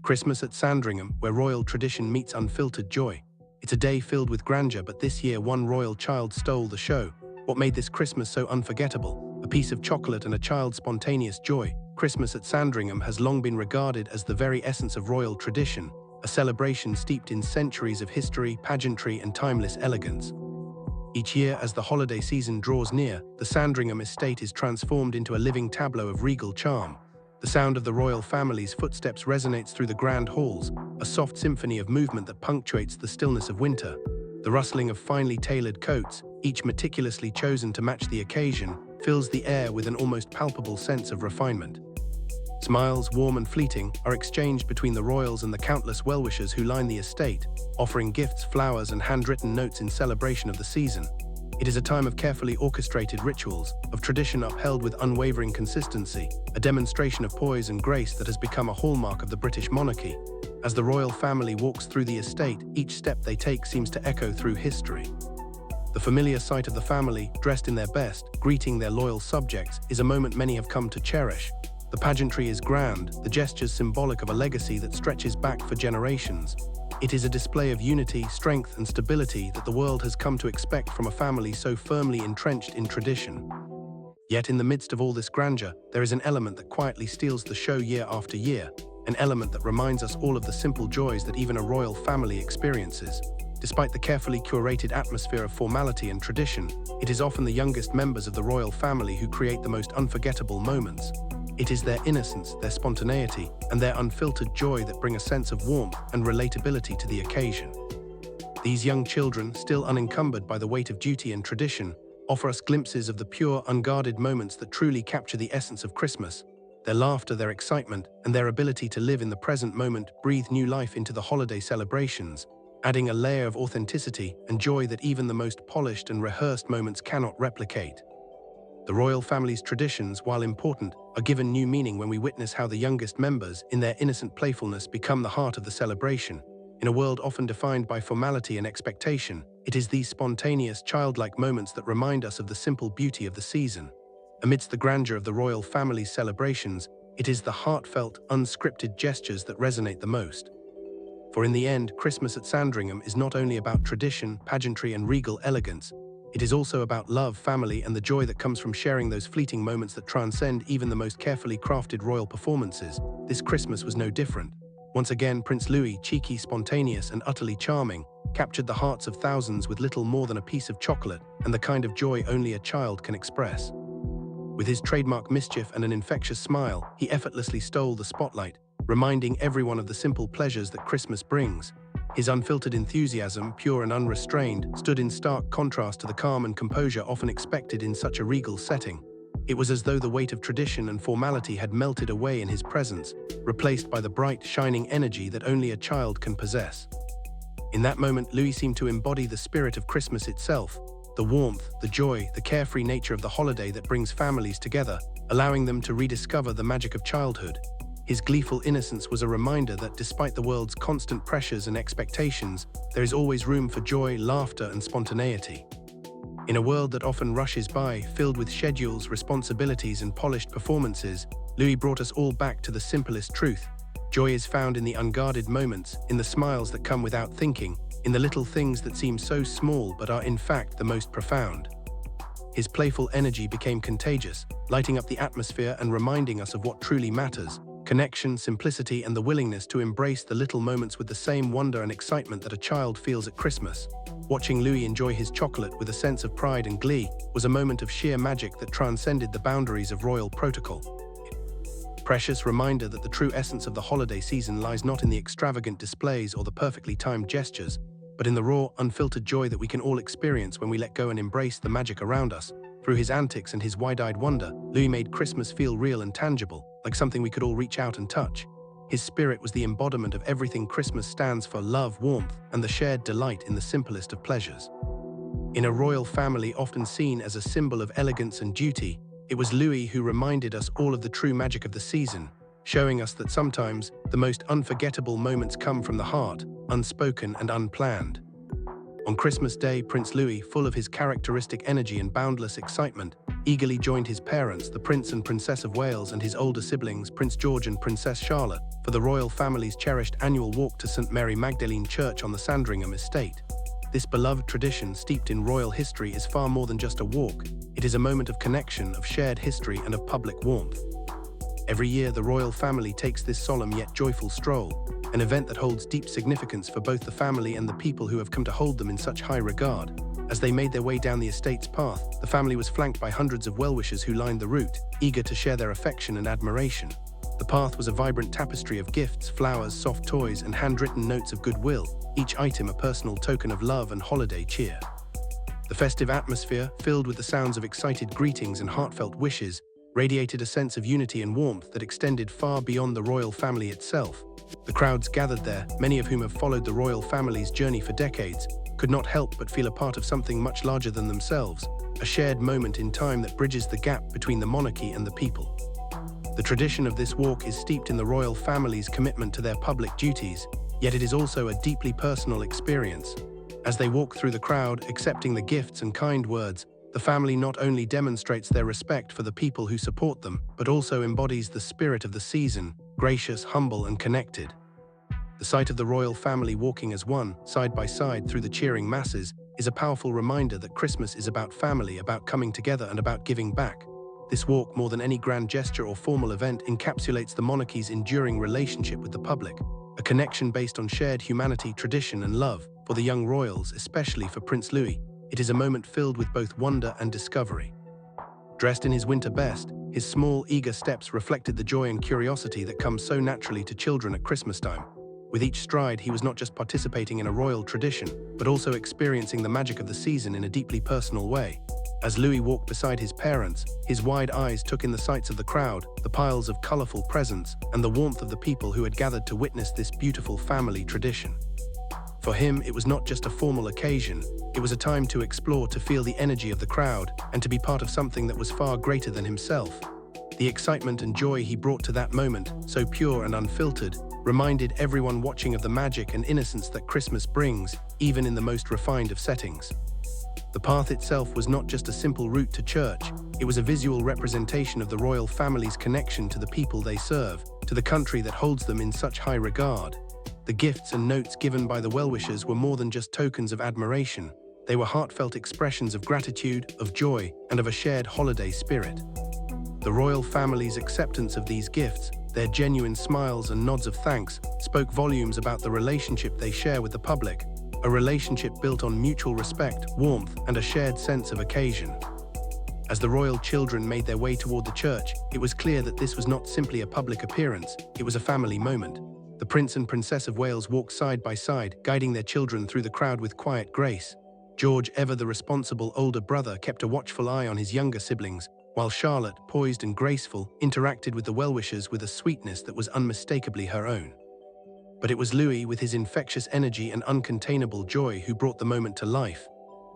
Christmas at Sandringham, where royal tradition meets unfiltered joy. It's a day filled with grandeur, but this year one royal child stole the show. What made this Christmas so unforgettable? A piece of chocolate and a child's spontaneous joy. Christmas at Sandringham has long been regarded as the very essence of royal tradition, a celebration steeped in centuries of history, pageantry, and timeless elegance. Each year, as the holiday season draws near, the Sandringham estate is transformed into a living tableau of regal charm. The sound of the royal family's footsteps resonates through the grand halls, a soft symphony of movement that punctuates the stillness of winter. The rustling of finely tailored coats, each meticulously chosen to match the occasion, fills the air with an almost palpable sense of refinement. Smiles, warm and fleeting, are exchanged between the royals and the countless well-wishers who line the estate, offering gifts, flowers, and handwritten notes in celebration of the season. It is a time of carefully orchestrated rituals, of tradition upheld with unwavering consistency, a demonstration of poise and grace that has become a hallmark of the British monarchy. As the royal family walks through the estate, each step they take seems to echo through history. The familiar sight of the family, dressed in their best, greeting their loyal subjects, is a moment many have come to cherish. The pageantry is grand, the gestures symbolic of a legacy that stretches back for generations. It is a display of unity, strength, and stability that the world has come to expect from a family so firmly entrenched in tradition. Yet in the midst of all this grandeur, there is an element that quietly steals the show year after year, an element that reminds us all of the simple joys that even a royal family experiences. Despite the carefully curated atmosphere of formality and tradition, it is often the youngest members of the royal family who create the most unforgettable moments. It is their innocence, their spontaneity, and their unfiltered joy that bring a sense of warmth and relatability to the occasion. These young children, still unencumbered by the weight of duty and tradition, offer us glimpses of the pure, unguarded moments that truly capture the essence of Christmas. Their laughter, their excitement, and their ability to live in the present moment breathe new life into the holiday celebrations, adding a layer of authenticity and joy that even the most polished and rehearsed moments cannot replicate. The royal family's traditions, while important, are given new meaning when we witness how the youngest members, in their innocent playfulness, become the heart of the celebration. In a world often defined by formality and expectation, it is these spontaneous, childlike moments that remind us of the simple beauty of the season. Amidst the grandeur of the royal family's celebrations, it is the heartfelt, unscripted gestures that resonate the most. For in the end, Christmas at Sandringham is not only about tradition, pageantry, and regal elegance. It is also about love, family, and the joy that comes from sharing those fleeting moments that transcend even the most carefully crafted royal performances. This Christmas was no different. Once again, Prince Louis, cheeky, spontaneous, and utterly charming, captured the hearts of thousands with little more than a piece of chocolate and the kind of joy only a child can express. With his trademark mischief and an infectious smile, he effortlessly stole the spotlight, reminding everyone of the simple pleasures that Christmas brings. His unfiltered enthusiasm, pure and unrestrained, stood in stark contrast to the calm and composure often expected in such a regal setting. It was as though the weight of tradition and formality had melted away in his presence, replaced by the bright, shining energy that only a child can possess. In that moment, Louis seemed to embody the spirit of Christmas itself, the warmth, the joy, the carefree nature of the holiday that brings families together, allowing them to rediscover the magic of childhood. His gleeful innocence was a reminder that despite the world's constant pressures and expectations, there is always room for joy, laughter, and spontaneity. In a world that often rushes by, filled with schedules, responsibilities, and polished performances, Louis brought us all back to the simplest truth. Joy is found in the unguarded moments, in the smiles that come without thinking, in the little things that seem so small but are in fact the most profound. His playful energy became contagious, lighting up the atmosphere and reminding us of what truly matters: connection, simplicity, and the willingness to embrace the little moments with the same wonder and excitement that a child feels at Christmas. Watching Louis enjoy his chocolate with a sense of pride and glee was a moment of sheer magic that transcended the boundaries of royal protocol. Precious reminder that the true essence of the holiday season lies not in the extravagant displays or the perfectly timed gestures, but in the raw, unfiltered joy that we can all experience when we let go and embrace the magic around us. Through his antics and his wide-eyed wonder, Louis made Christmas feel real and tangible, like something we could all reach out and touch. His spirit was the embodiment of everything Christmas stands for: love, warmth, and the shared delight in the simplest of pleasures. In a royal family often seen as a symbol of elegance and duty, it was Louis who reminded us all of the true magic of the season, showing us that sometimes the most unforgettable moments come from the heart, unspoken and unplanned. On Christmas Day, Prince Louis, full of his characteristic energy and boundless excitement, eagerly joined his parents, the Prince and Princess of Wales, and his older siblings, Prince George and Princess Charlotte, for the royal family's cherished annual walk to St. Mary Magdalene Church on the Sandringham estate. This beloved tradition, steeped in royal history, is far more than just a walk. It is a moment of connection, of shared history, and of public warmth. Every year, the royal family takes this solemn yet joyful stroll, an event that holds deep significance for both the family and the people who have come to hold them in such high regard. As they made their way down the estate's path, the family was flanked by hundreds of well-wishers who lined the route, eager to share their affection and admiration. The path was a vibrant tapestry of gifts, flowers, soft toys, and handwritten notes of goodwill, each item a personal token of love and holiday cheer. The festive atmosphere, filled with the sounds of excited greetings and heartfelt wishes, radiated a sense of unity and warmth that extended far beyond the royal family itself. The crowds gathered there, many of whom have followed the royal family's journey for decades, could not help but feel a part of something much larger than themselves, a shared moment in time that bridges the gap between the monarchy and the people. The tradition of this walk is steeped in the royal family's commitment to their public duties, yet it is also a deeply personal experience. As they walk through the crowd, accepting the gifts and kind words, the family not only demonstrates their respect for the people who support them, but also embodies the spirit of the season, gracious, humble, and connected. The sight of the royal family walking as one, side by side through the cheering masses, is a powerful reminder that Christmas is about family, about coming together, and about giving back. This walk, more than any grand gesture or formal event, encapsulates the monarchy's enduring relationship with the public, a connection based on shared humanity, tradition, and love. For the young royals, especially for Prince Louis, it is a moment filled with both wonder and discovery. Dressed in his winter best, his small, eager steps reflected the joy and curiosity that comes so naturally to children at Christmas time. With each stride, he was not just participating in a royal tradition, but also experiencing the magic of the season in a deeply personal way. As Louis walked beside his parents, his wide eyes took in the sights of the crowd, the piles of colorful presents, and the warmth of the people who had gathered to witness this beautiful family tradition. For him, it was not just a formal occasion, it was a time to explore, to feel the energy of the crowd, and to be part of something that was far greater than himself. The excitement and joy he brought to that moment, so pure and unfiltered, reminded everyone watching of the magic and innocence that Christmas brings, even in the most refined of settings. The path itself was not just a simple route to church, it was a visual representation of the royal family's connection to the people they serve, to the country that holds them in such high regard. The gifts and notes given by the well-wishers were more than just tokens of admiration. They were heartfelt expressions of gratitude, of joy, and of a shared holiday spirit. The royal family's acceptance of these gifts, their genuine smiles and nods of thanks, spoke volumes about the relationship they share with the public, a relationship built on mutual respect, warmth, and a shared sense of occasion. As the royal children made their way toward the church, it was clear that this was not simply a public appearance, it was a family moment. The Prince and Princess of Wales walked side by side, guiding their children through the crowd with quiet grace. George, ever the responsible older brother, kept a watchful eye on his younger siblings, while Charlotte, poised and graceful, interacted with the well-wishers with a sweetness that was unmistakably her own. But it was Louis, with his infectious energy and uncontainable joy, who brought the moment to life.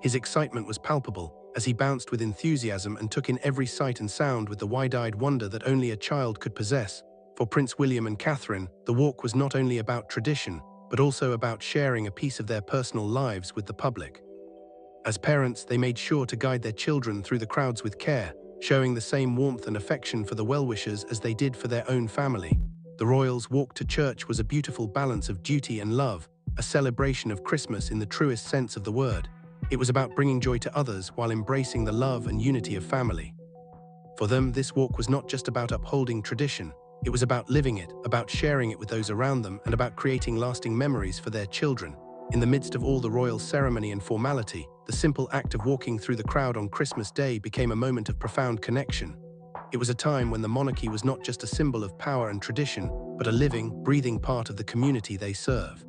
His excitement was palpable, as he bounced with enthusiasm and took in every sight and sound with the wide-eyed wonder that only a child could possess. For Prince William and Catherine, the walk was not only about tradition, but also about sharing a piece of their personal lives with the public. As parents, they made sure to guide their children through the crowds with care, showing the same warmth and affection for the well-wishers as they did for their own family. The royals' walk to church was a beautiful balance of duty and love, a celebration of Christmas in the truest sense of the word. It was about bringing joy to others while embracing the love and unity of family. For them, this walk was not just about upholding tradition, it was about living it, about sharing it with those around them, and about creating lasting memories for their children. In the midst of all the royal ceremony and formality, the simple act of walking through the crowd on Christmas Day became a moment of profound connection. It was a time when the monarchy was not just a symbol of power and tradition, but a living, breathing part of the community they serve.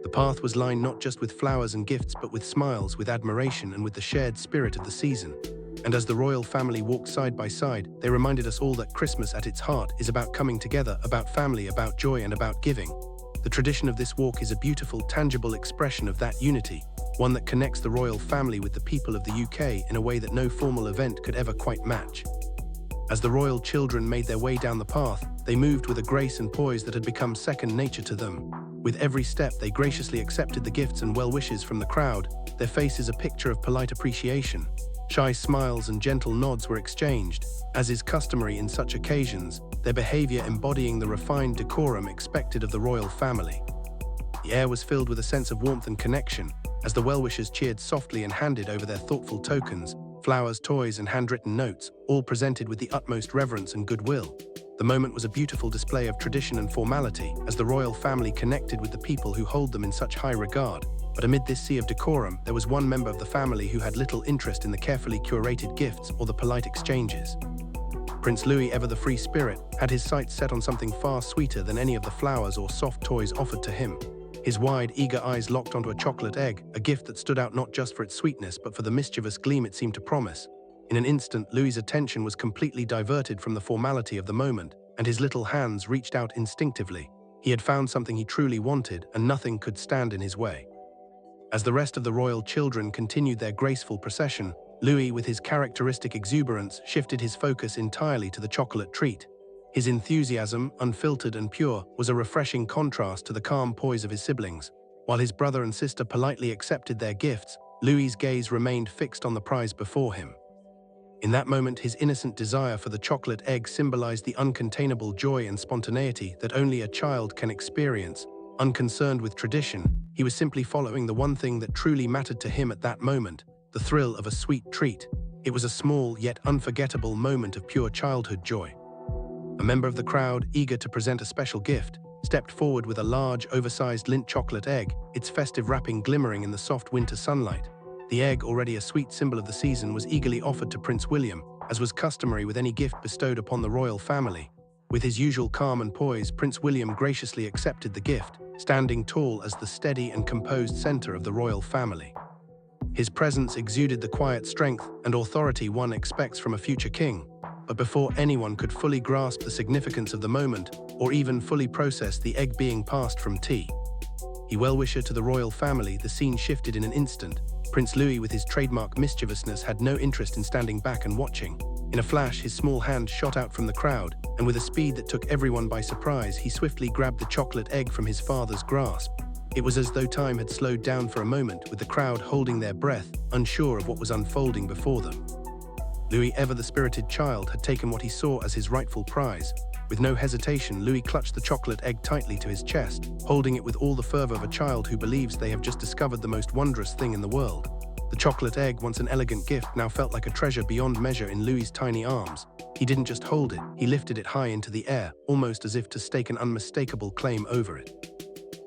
The path was lined not just with flowers and gifts, but with smiles, with admiration, and with the shared spirit of the season. And as the royal family walked side by side, they reminded us all that Christmas at its heart is about coming together, about family, about joy, and about giving. The tradition of this walk is a beautiful, tangible expression of that unity, one that connects the royal family with the people of the UK in a way that no formal event could ever quite match. As the royal children made their way down the path, they moved with a grace and poise that had become second nature to them. With every step, they graciously accepted the gifts and well wishes from the crowd, their faces a picture of polite appreciation. Shy smiles and gentle nods were exchanged, as is customary in such occasions, their behavior embodying the refined decorum expected of the royal family. The air was filled with a sense of warmth and connection, as the well-wishers cheered softly and handed over their thoughtful tokens, flowers, toys, and handwritten notes, all presented with the utmost reverence and goodwill. The moment was a beautiful display of tradition and formality, as the royal family connected with the people who hold them in such high regard. But amid this sea of decorum, there was one member of the family who had little interest in the carefully curated gifts or the polite exchanges. Prince Louis, ever the free spirit, had his sights set on something far sweeter than any of the flowers or soft toys offered to him. His wide, eager eyes locked onto a chocolate egg, a gift that stood out not just for its sweetness but for the mischievous gleam it seemed to promise. In an instant, Louis's attention was completely diverted from the formality of the moment, and his little hands reached out instinctively. He had found something he truly wanted, and nothing could stand in his way. As the rest of the royal children continued their graceful procession, Louis, with his characteristic exuberance, shifted his focus entirely to the chocolate treat. His enthusiasm, unfiltered and pure, was a refreshing contrast to the calm poise of his siblings. While his brother and sister politely accepted their gifts, Louis's gaze remained fixed on the prize before him. In that moment, his innocent desire for the chocolate egg symbolized the uncontainable joy and spontaneity that only a child can experience. Unconcerned with tradition, he was simply following the one thing that truly mattered to him at that moment, the thrill of a sweet treat. It was a small yet unforgettable moment of pure childhood joy. A member of the crowd, eager to present a special gift, stepped forward with a large, oversized Lindt chocolate egg, its festive wrapping glimmering in the soft winter sunlight. The egg, already a sweet symbol of the season, was eagerly offered to Prince William, as was customary with any gift bestowed upon the royal family. With his usual calm and poise, Prince William graciously accepted the gift, standing tall as the steady and composed center of the royal family. His presence exuded the quiet strength and authority one expects from a future king. But before anyone could fully grasp the significance of the moment, or even fully process the egg being passed from tea, a well-wisher to the royal family, the scene shifted in an instant. Prince Louis, with his trademark mischievousness, had no interest in standing back and watching. In a flash, his small hand shot out from the crowd, and with a speed that took everyone by surprise, he swiftly grabbed the chocolate egg from his father's grasp. It was as though time had slowed down for a moment, with the crowd holding their breath, unsure of what was unfolding before them. Louis, ever the spirited child, had taken what he saw as his rightful prize. With no hesitation, Louis clutched the chocolate egg tightly to his chest, holding it with all the fervor of a child who believes they have just discovered the most wondrous thing in the world. The chocolate egg, once an elegant gift, now felt like a treasure beyond measure in Louis's tiny arms. He didn't just hold it, he lifted it high into the air, almost as if to stake an unmistakable claim over it.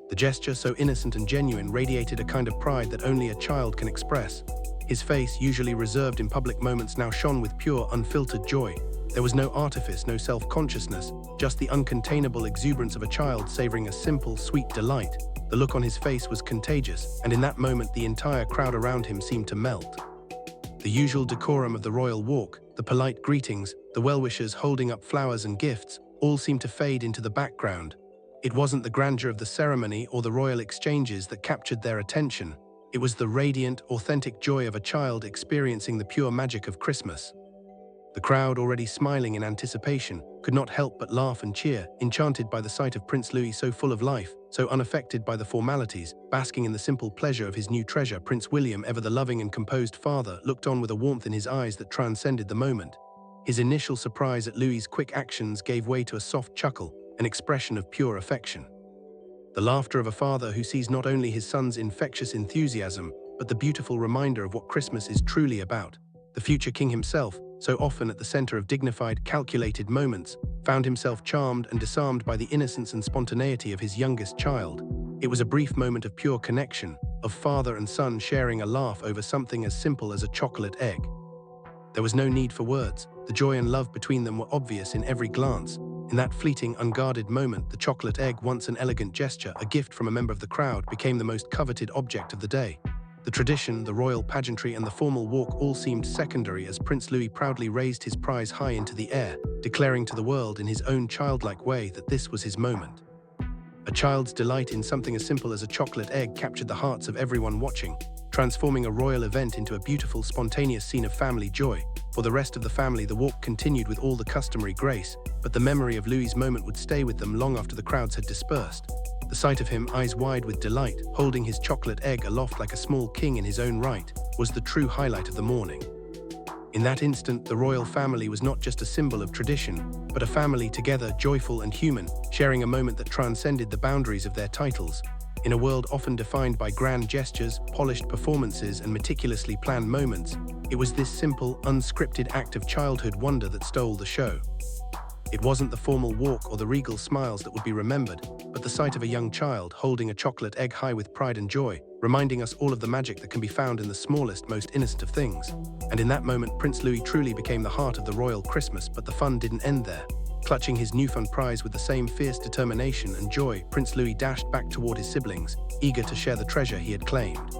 The gesture, so innocent and genuine, radiated a kind of pride that only a child can express. His face, usually reserved in public moments, now shone with pure, unfiltered joy. There was no artifice, no self-consciousness, just the uncontainable exuberance of a child savoring a simple, sweet delight. The look on his face was contagious, and in that moment the entire crowd around him seemed to melt. The usual decorum of the royal walk, the polite greetings, the well-wishers holding up flowers and gifts, all seemed to fade into the background. It wasn't the grandeur of the ceremony or the royal exchanges that captured their attention. It was the radiant, authentic joy of a child experiencing the pure magic of Christmas. The crowd, already smiling in anticipation, could not help but laugh and cheer, enchanted by the sight of Prince Louis so full of life, so unaffected by the formalities, basking in the simple pleasure of his new treasure. Prince William, ever the loving and composed father, looked on with a warmth in his eyes that transcended the moment. His initial surprise at Louis's quick actions gave way to a soft chuckle, an expression of pure affection. The laughter of a father who sees not only his son's infectious enthusiasm, but the beautiful reminder of what Christmas is truly about. The future king himself, so often at the center of dignified, calculated moments, found himself charmed and disarmed by the innocence and spontaneity of his youngest child. It was a brief moment of pure connection, of father and son sharing a laugh over something as simple as a chocolate egg. There was no need for words. The joy and love between them were obvious in every glance. In that fleeting, unguarded moment, the chocolate egg, once an elegant gesture, a gift from a member of the crowd, became the most coveted object of the day. The tradition, the royal pageantry, and the formal walk all seemed secondary as Prince Louis proudly raised his prize high into the air, declaring to the world in his own childlike way that this was his moment. A child's delight in something as simple as a chocolate egg captured the hearts of everyone watching, transforming a royal event into a beautiful, spontaneous scene of family joy. For the rest of the family, the walk continued with all the customary grace, but the memory of Louis's moment would stay with them long after the crowds had dispersed. The sight of him, eyes wide with delight, holding his chocolate egg aloft like a small king in his own right, was the true highlight of the morning. In that instant, the royal family was not just a symbol of tradition, but a family together, joyful and human, sharing a moment that transcended the boundaries of their titles. In a world often defined by grand gestures, polished performances, and meticulously planned moments, it was this simple, unscripted act of childhood wonder that stole the show. It wasn't the formal walk or the regal smiles that would be remembered, but the sight of a young child holding a chocolate egg high with pride and joy, reminding us all of the magic that can be found in the smallest, most innocent of things. And in that moment, Prince Louis truly became the heart of the royal Christmas, but the fun didn't end there. Clutching his newfound prize with the same fierce determination and joy, Prince Louis dashed back toward his siblings, eager to share the treasure he had claimed.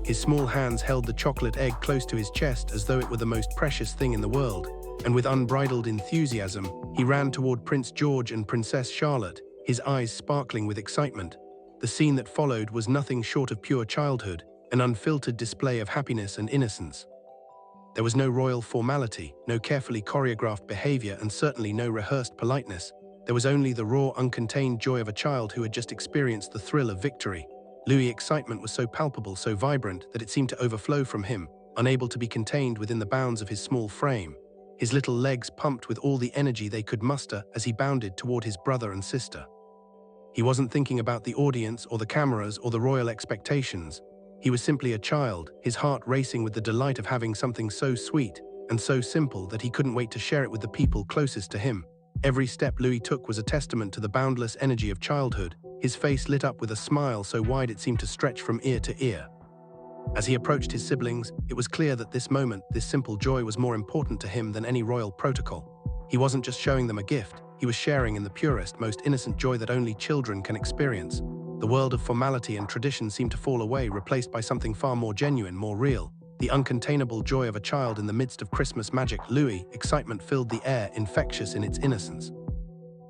His small hands held the chocolate egg close to his chest as though it were the most precious thing in the world, and with unbridled enthusiasm, he ran toward Prince George and Princess Charlotte, his eyes sparkling with excitement. The scene that followed was nothing short of pure childhood, an unfiltered display of happiness and innocence. There was no royal formality, no carefully choreographed behavior, and certainly no rehearsed politeness. There was only the raw, uncontained joy of a child who had just experienced the thrill of victory. Louis' excitement was so palpable, so vibrant, that it seemed to overflow from him, unable to be contained within the bounds of his small frame. His little legs pumped with all the energy they could muster as he bounded toward his brother and sister. He wasn't thinking about the audience or the cameras or the royal expectations. He was simply a child, his heart racing with the delight of having something so sweet and so simple that he couldn't wait to share it with the people closest to him. Every step Louis took was a testament to the boundless energy of childhood, his face lit up with a smile so wide it seemed to stretch from ear to ear. As he approached his siblings, it was clear that this moment, this simple joy, was more important to him than any royal protocol. He wasn't just showing them a gift, he was sharing in the purest, most innocent joy that only children can experience. The world of formality and tradition seemed to fall away, replaced by something far more genuine, more real. The uncontainable joy of a child in the midst of Christmas magic. Louis' excitement filled the air, infectious in its innocence.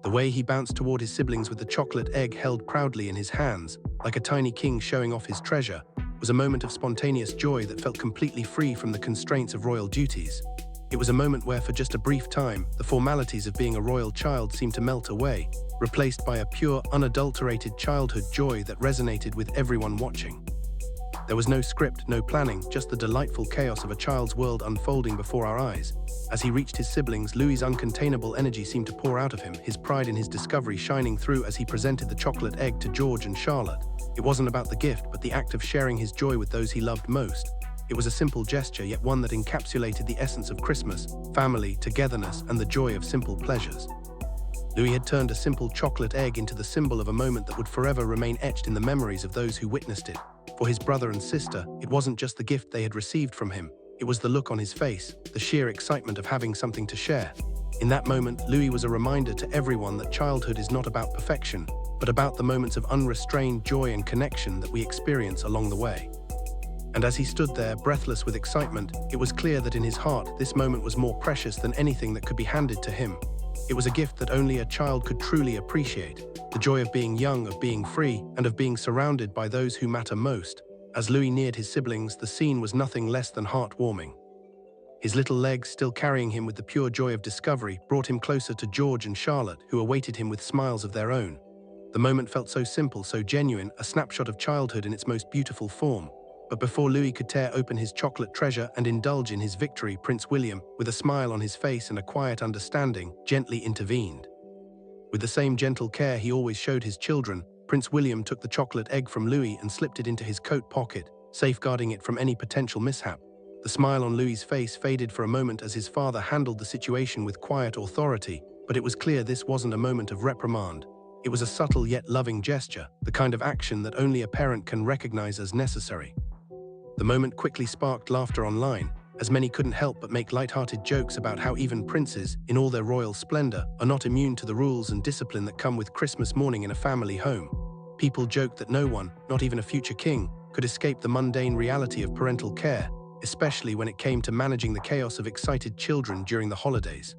The way he bounced toward his siblings with the chocolate egg held proudly in his hands, like a tiny king showing off his treasure, was a moment of spontaneous joy that felt completely free from the constraints of royal duties. It was a moment where, for just a brief time, the formalities of being a royal child seemed to melt away, replaced by a pure, unadulterated childhood joy that resonated with everyone watching. There was no script, no planning, just the delightful chaos of a child's world unfolding before our eyes. As he reached his siblings, Louis's uncontainable energy seemed to pour out of him, his pride in his discovery shining through as he presented the chocolate egg to George and Charlotte. It wasn't about the gift, but the act of sharing his joy with those he loved most. It was a simple gesture, yet one that encapsulated the essence of Christmas, family, togetherness, and the joy of simple pleasures. Louis had turned a simple chocolate egg into the symbol of a moment that would forever remain etched in the memories of those who witnessed it. For his brother and sister, it wasn't just the gift they had received from him, it was the look on his face, the sheer excitement of having something to share. In that moment, Louis was a reminder to everyone that childhood is not about perfection, but about the moments of unrestrained joy and connection that we experience along the way. And as he stood there, breathless with excitement, it was clear that in his heart, this moment was more precious than anything that could be handed to him. It was a gift that only a child could truly appreciate, the joy of being young, of being free, and of being surrounded by those who matter most. As Louis neared his siblings, the scene was nothing less than heartwarming. His little legs, still carrying him with the pure joy of discovery, brought him closer to George and Charlotte, who awaited him with smiles of their own. The moment felt so simple, so genuine, a snapshot of childhood in its most beautiful form. But before Louis could tear open his chocolate treasure and indulge in his victory, Prince William, with a smile on his face and a quiet understanding, gently intervened. With the same gentle care he always showed his children, Prince William took the chocolate egg from Louis and slipped it into his coat pocket, safeguarding it from any potential mishap. The smile on Louis's face faded for a moment as his father handled the situation with quiet authority, but it was clear this wasn't a moment of reprimand. It was a subtle yet loving gesture, the kind of action that only a parent can recognize as necessary. The moment quickly sparked laughter online, as many couldn't help but make lighthearted jokes about how even princes, in all their royal splendor, are not immune to the rules and discipline that come with Christmas morning in a family home. People joked that no one, not even a future king, could escape the mundane reality of parental care, especially when it came to managing the chaos of excited children during the holidays.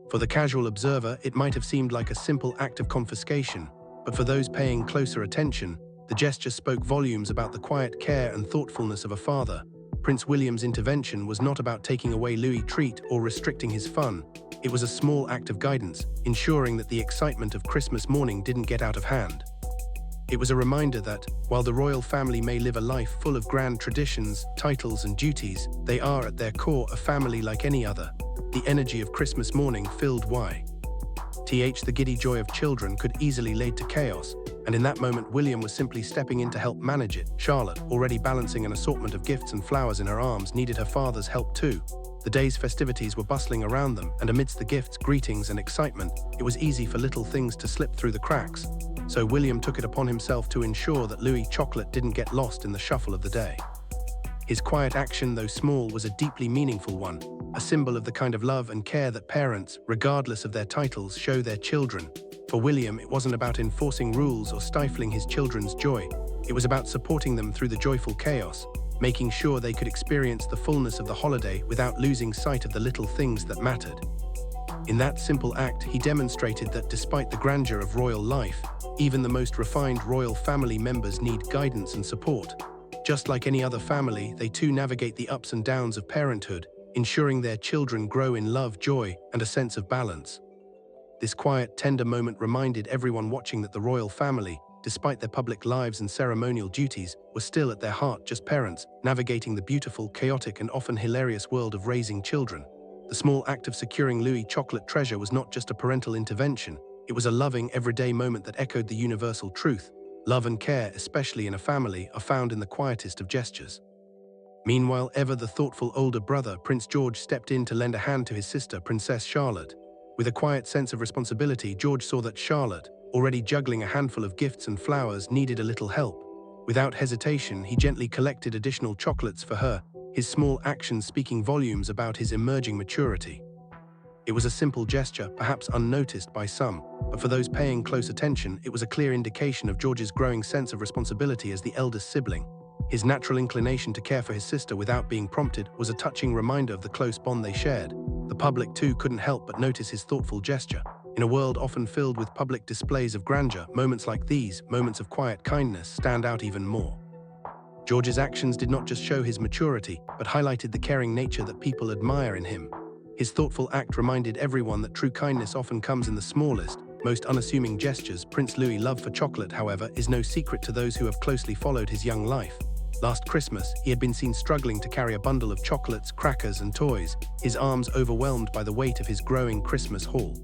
For the casual observer, it might have seemed like a simple act of confiscation, but for those paying closer attention, the gesture spoke volumes about the quiet care and thoughtfulness of a father. Prince William's intervention was not about taking away Louis' treat or restricting his fun. It was a small act of guidance, ensuring that the excitement of Christmas morning didn't get out of hand. It was a reminder that, while the royal family may live a life full of grand traditions, titles and duties, they are at their core a family like any other. The energy of Christmas morning filled the giddy joy of children could easily lead to chaos, and in that moment William was simply stepping in to help manage it. Charlotte, already balancing an assortment of gifts and flowers in her arms, needed her father's help too. The day's festivities were bustling around them, and amidst the gifts, greetings and excitement, it was easy for little things to slip through the cracks. So William took it upon himself to ensure that Louis Chocolate didn't get lost in the shuffle of the day. His quiet action, though small, was a deeply meaningful one, a symbol of the kind of love and care that parents, regardless of their titles, show their children. For William, it wasn't about enforcing rules or stifling his children's joy. It was about supporting them through the joyful chaos, making sure they could experience the fullness of the holiday without losing sight of the little things that mattered. In that simple act, he demonstrated that despite the grandeur of royal life, even the most refined royal family members need guidance and support. Just like any other family, they too navigate the ups and downs of parenthood, ensuring their children grow in love, joy, and a sense of balance. This quiet, tender moment reminded everyone watching that the royal family, despite their public lives and ceremonial duties, were still at their heart just parents, navigating the beautiful, chaotic, and often hilarious world of raising children. The small act of securing Louis Chocolate treasure was not just a parental intervention, it was a loving, everyday moment that echoed the universal truth. Love and care, especially in a family, are found in the quietest of gestures. Meanwhile, ever the thoughtful older brother, Prince George, stepped in to lend a hand to his sister, Princess Charlotte. With a quiet sense of responsibility, George saw that Charlotte, already juggling a handful of gifts and flowers, needed a little help. Without hesitation, he gently collected additional chocolates for her, his small actions speaking volumes about his emerging maturity. It was a simple gesture, perhaps unnoticed by some, but for those paying close attention, it was a clear indication of George's growing sense of responsibility as the eldest sibling. His natural inclination to care for his sister without being prompted was a touching reminder of the close bond they shared. The public too couldn't help but notice his thoughtful gesture. In a world often filled with public displays of grandeur, moments like these, moments of quiet kindness, stand out even more. George's actions did not just show his maturity, but highlighted the caring nature that people admire in him. His thoughtful act reminded everyone that true kindness often comes in the smallest, most unassuming gestures. Prince Louis' love for chocolate, however, is no secret to those who have closely followed his young life. Last Christmas, he had been seen struggling to carry a bundle of chocolates, crackers, and toys, his arms overwhelmed by the weight of his growing Christmas haul.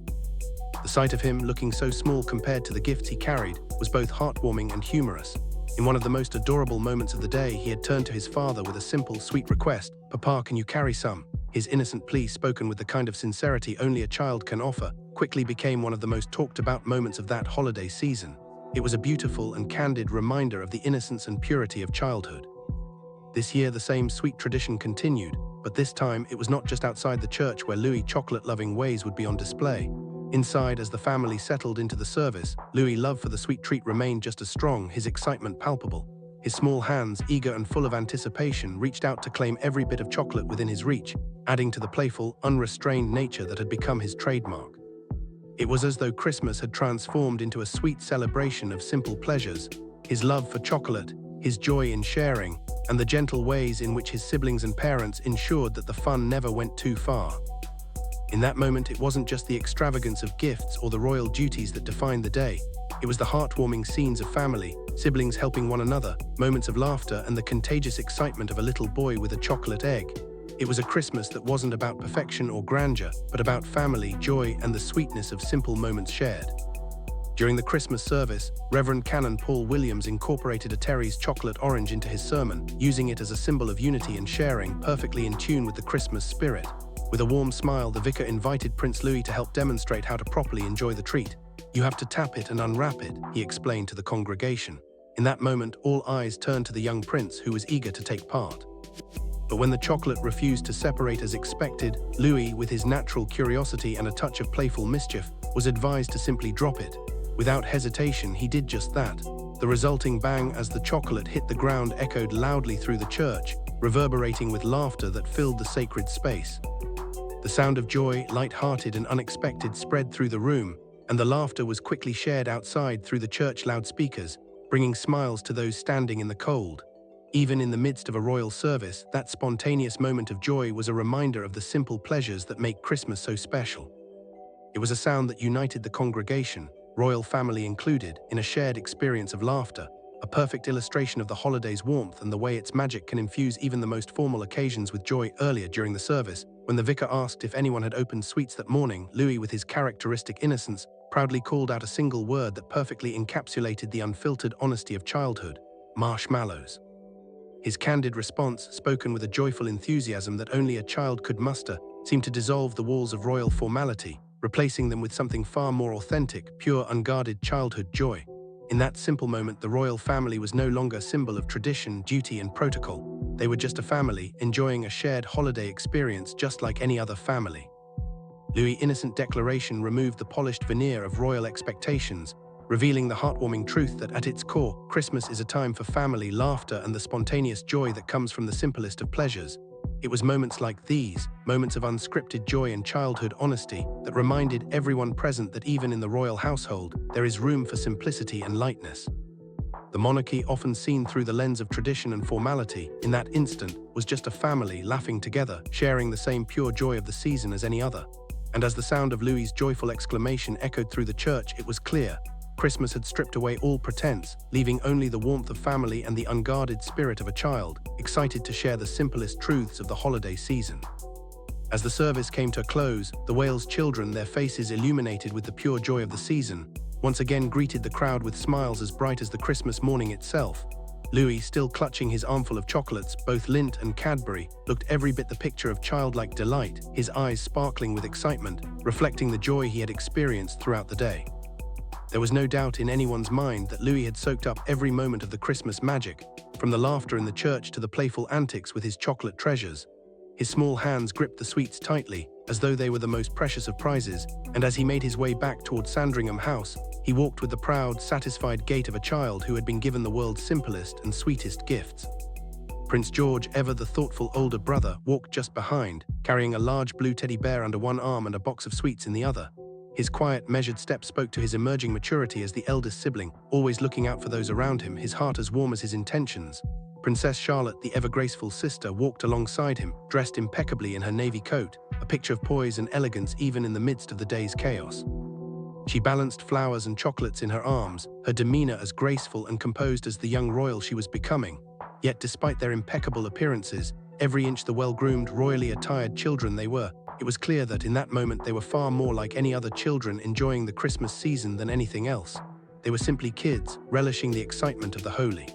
The sight of him, looking so small compared to the gifts he carried, was both heartwarming and humorous. In one of the most adorable moments of the day, he had turned to his father with a simple, sweet request. "Papa, can you carry some?" His innocent plea, spoken with the kind of sincerity only a child can offer, quickly became one of the most talked about moments of that holiday season. It was a beautiful and candid reminder of the innocence and purity of childhood. This year, the same sweet tradition continued, but this time it was not just outside the church where Louis' chocolate-loving ways would be on display. Inside, as the family settled into the service, Louis' love for the sweet treat remained just as strong, his excitement palpable. His small hands, eager and full of anticipation, reached out to claim every bit of chocolate within his reach, adding to the playful, unrestrained nature that had become his trademark. It was as though Christmas had transformed into a sweet celebration of simple pleasures. His love for chocolate, his joy in sharing, and the gentle ways in which his siblings and parents ensured that the fun never went too far. In that moment, it wasn't just the extravagance of gifts or the royal duties that defined the day. It was the heartwarming scenes of family, siblings helping one another, moments of laughter, and the contagious excitement of a little boy with a chocolate egg. It was a Christmas that wasn't about perfection or grandeur, but about family, joy, and the sweetness of simple moments shared. During the Christmas service, Reverend Canon Paul Williams incorporated a Terry's chocolate orange into his sermon, using it as a symbol of unity and sharing, perfectly in tune with the Christmas spirit. With a warm smile, the vicar invited Prince Louis to help demonstrate how to properly enjoy the treat. "You have to tap it and unwrap it," he explained to the congregation. In that moment, all eyes turned to the young prince, who was eager to take part. But when the chocolate refused to separate as expected, Louis, with his natural curiosity and a touch of playful mischief, was advised to simply drop it. Without hesitation, he did just that. The resulting bang as the chocolate hit the ground echoed loudly through the church, reverberating with laughter that filled the sacred space. The sound of joy, light-hearted and unexpected, spread through the room, and the laughter was quickly shared outside through the church loudspeakers, bringing smiles to those standing in the cold. Even in the midst of a royal service, that spontaneous moment of joy was a reminder of the simple pleasures that make Christmas so special. It was a sound that united the congregation, royal family included, in a shared experience of laughter, a perfect illustration of the holiday's warmth and the way its magic can infuse even the most formal occasions with joy. Earlier during the service, when the vicar asked if anyone had opened sweets that morning, Louis, with his characteristic innocence, proudly called out a single word that perfectly encapsulated the unfiltered honesty of childhood: marshmallows. His candid response, spoken with a joyful enthusiasm that only a child could muster, seemed to dissolve the walls of royal formality, replacing them with something far more authentic, pure, unguarded childhood joy. In that simple moment, the royal family was no longer a symbol of tradition, duty, and protocol. They were just a family, enjoying a shared holiday experience just like any other family. Louis' innocent declaration removed the polished veneer of royal expectations, revealing the heartwarming truth that at its core, Christmas is a time for family, laughter, and the spontaneous joy that comes from the simplest of pleasures. It was moments like these, moments of unscripted joy and childhood honesty, that reminded everyone present that even in the royal household, there is room for simplicity and lightness. The monarchy, often seen through the lens of tradition and formality, in that instant, was just a family laughing together, sharing the same pure joy of the season as any other. And as the sound of Louis's joyful exclamation echoed through the church, it was clear: Christmas had stripped away all pretense, leaving only the warmth of family and the unguarded spirit of a child, excited to share the simplest truths of the holiday season. As the service came to a close, the Wales children, their faces illuminated with the pure joy of the season, once again greeted the crowd with smiles as bright as the Christmas morning itself. Louis, still clutching his armful of chocolates, both Lindt and Cadbury, looked every bit the picture of childlike delight, his eyes sparkling with excitement, reflecting the joy he had experienced throughout the day. There was no doubt in anyone's mind that Louis had soaked up every moment of the Christmas magic, from the laughter in the church to the playful antics with his chocolate treasures. His small hands gripped the sweets tightly, as though they were the most precious of prizes, and as he made his way back toward Sandringham House, he walked with the proud, satisfied gait of a child who had been given the world's simplest and sweetest gifts. Prince George, ever the thoughtful older brother, walked just behind, carrying a large blue teddy bear under one arm and a box of sweets in the other. His quiet, measured step spoke to his emerging maturity as the eldest sibling, always looking out for those around him, his heart as warm as his intentions. Princess Charlotte, the ever-graceful sister, walked alongside him, dressed impeccably in her navy coat, a picture of poise and elegance even in the midst of the day's chaos. She balanced flowers and chocolates in her arms, her demeanor as graceful and composed as the young royal she was becoming. Yet despite their impeccable appearances, every inch the well-groomed, royally attired children they were, it was clear that in that moment they were far more like any other children enjoying the Christmas season than anything else. They were simply kids, relishing the excitement of the holy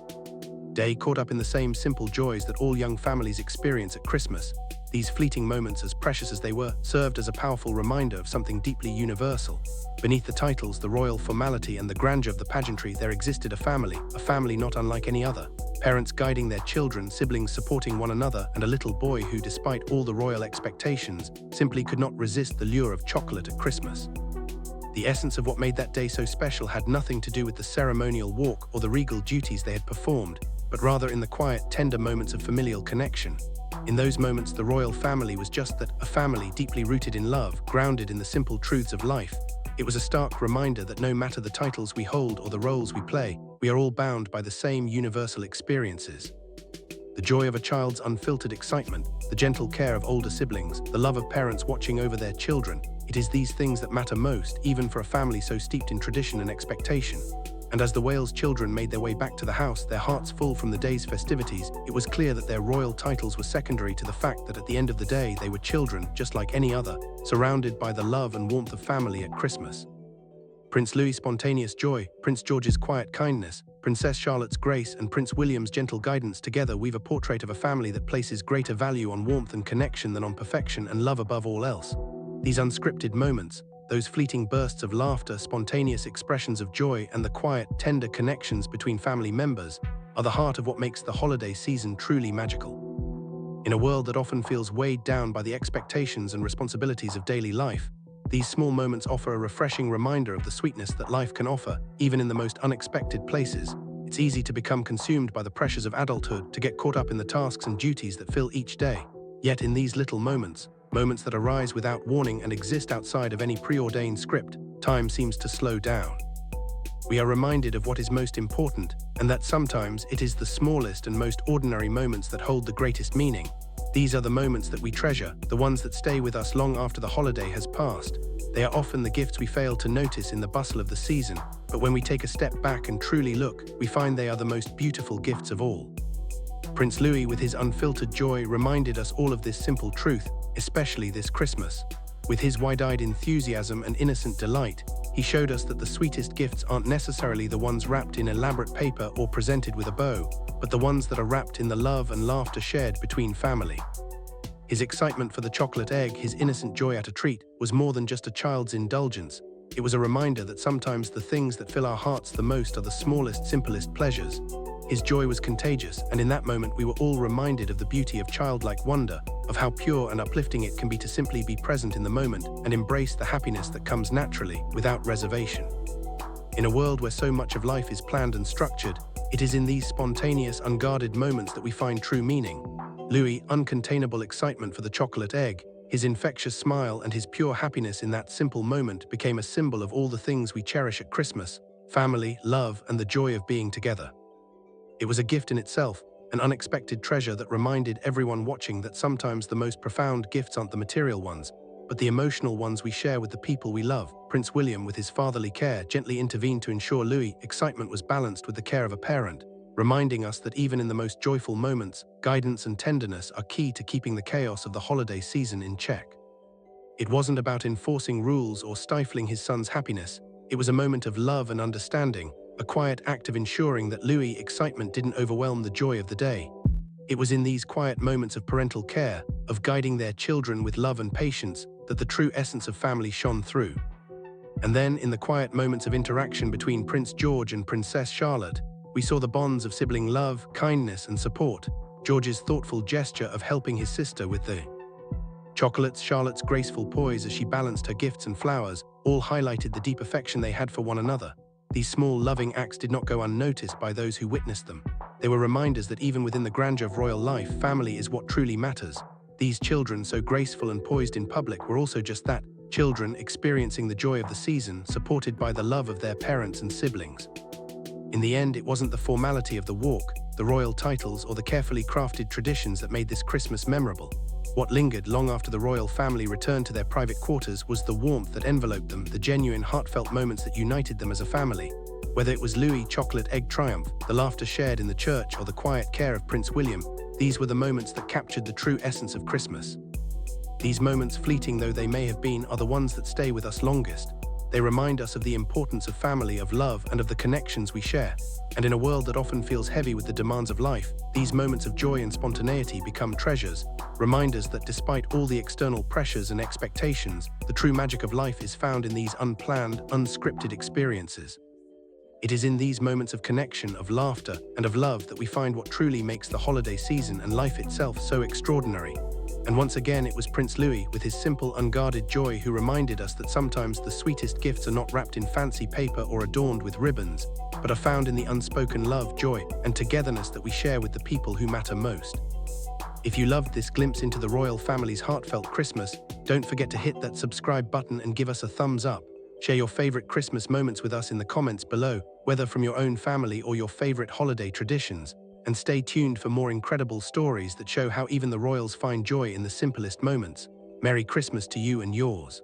day, caught up in the same simple joys that all young families experience at Christmas. These fleeting moments, as precious as they were, served as a powerful reminder of something deeply universal. Beneath the titles, the royal formality, and the grandeur of the pageantry, there existed a family not unlike any other. Parents guiding their children, siblings supporting one another, and a little boy who, despite all the royal expectations, simply could not resist the lure of chocolate at Christmas. The essence of what made that day so special had nothing to do with the ceremonial walk or the regal duties they had performed, but rather in the quiet, tender moments of familial connection. In those moments, the royal family was just that, a family deeply rooted in love, grounded in the simple truths of life. It was a stark reminder that no matter the titles we hold or the roles we play, we are all bound by the same universal experiences. The joy of a child's unfiltered excitement, the gentle care of older siblings, the love of parents watching over their children, it is these things that matter most, even for a family so steeped in tradition and expectation. And as the Wales children made their way back to the house, their hearts full from the day's festivities, it was clear that their royal titles were secondary to the fact that at the end of the day they were children, just like any other, surrounded by the love and warmth of family at Christmas. Prince Louis' spontaneous joy, Prince George's quiet kindness, Princess Charlotte's grace, and Prince William's gentle guidance together weave a portrait of a family that places greater value on warmth and connection than on perfection and love above all else. These unscripted moments, those fleeting bursts of laughter, spontaneous expressions of joy, and the quiet, tender connections between family members are the heart of what makes the holiday season truly magical. In a world that often feels weighed down by the expectations and responsibilities of daily life, these small moments offer a refreshing reminder of the sweetness that life can offer, even in the most unexpected places. It's easy to become consumed by the pressures of adulthood, to get caught up in the tasks and duties that fill each day. Yet in these little moments that arise without warning and exist outside of any preordained script, time seems to slow down. We are reminded of what is most important, and that sometimes it is the smallest and most ordinary moments that hold the greatest meaning. These are the moments that we treasure, the ones that stay with us long after the holiday has passed. They are often the gifts we fail to notice in the bustle of the season, but when we take a step back and truly look, we find they are the most beautiful gifts of all. Prince Louis, with his unfiltered joy, reminded us all of this simple truth, especially this Christmas. With his wide-eyed enthusiasm and innocent delight, he showed us that the sweetest gifts aren't necessarily the ones wrapped in elaborate paper or presented with a bow, but the ones that are wrapped in the love and laughter shared between family. His excitement for the chocolate egg, his innocent joy at a treat, was more than just a child's indulgence. It was a reminder that sometimes the things that fill our hearts the most are the smallest, simplest pleasures. His joy was contagious, and in that moment we were all reminded of the beauty of childlike wonder, of how pure and uplifting it can be to simply be present in the moment and embrace the happiness that comes naturally, without reservation. In a world where so much of life is planned and structured, it is in these spontaneous, unguarded moments that we find true meaning. Louis' uncontainable excitement for the chocolate egg, his infectious smile and his pure happiness in that simple moment became a symbol of all the things we cherish at Christmas: family, love, and the joy of being together. It was a gift in itself, an unexpected treasure that reminded everyone watching that sometimes the most profound gifts aren't the material ones, but the emotional ones we share with the people we love. Prince William, with his fatherly care, gently intervened to ensure Louis' excitement was balanced with the care of a parent, reminding us that even in the most joyful moments, guidance and tenderness are key to keeping the chaos of the holiday season in check. It wasn't about enforcing rules or stifling his son's happiness. It was a moment of love and understanding, a quiet act of ensuring that Louis' excitement didn't overwhelm the joy of the day. It was in these quiet moments of parental care, of guiding their children with love and patience, that the true essence of family shone through. And then, in the quiet moments of interaction between Prince George and Princess Charlotte, we saw the bonds of sibling love, kindness, and support. George's thoughtful gesture of helping his sister with the chocolates, Charlotte's graceful poise as she balanced her gifts and flowers, all highlighted the deep affection they had for one another. These small, loving acts did not go unnoticed by those who witnessed them. They were reminders that even within the grandeur of royal life, family is what truly matters. These children, so graceful and poised in public, were also just that, children experiencing the joy of the season, supported by the love of their parents and siblings. In the end, it wasn't the formality of the walk, the royal titles, or the carefully crafted traditions that made this Christmas memorable. What lingered long after the royal family returned to their private quarters was the warmth that enveloped them, the genuine, heartfelt moments that united them as a family. Whether it was Louis' chocolate egg triumph, the laughter shared in the church, or the quiet care of Prince William, these were the moments that captured the true essence of Christmas. These moments, fleeting though they may have been, are the ones that stay with us longest. They remind us of the importance of family, of love, and of the connections we share. And in a world that often feels heavy with the demands of life, these moments of joy and spontaneity become treasures, reminders that despite all the external pressures and expectations, the true magic of life is found in these unplanned, unscripted experiences. It is in these moments of connection, of laughter, and of love that we find what truly makes the holiday season and life itself so extraordinary. And once again, it was Prince Louis, with his simple, unguarded joy, who reminded us that sometimes the sweetest gifts are not wrapped in fancy paper or adorned with ribbons, but are found in the unspoken love, joy, and togetherness that we share with the people who matter most. If you loved this glimpse into the royal family's heartfelt Christmas, don't forget to hit that subscribe button and give us a thumbs up. Share your favorite Christmas moments with us in the comments below, whether from your own family or your favorite holiday traditions. And stay tuned for more incredible stories that show how even the royals find joy in the simplest moments. Merry Christmas to you and yours.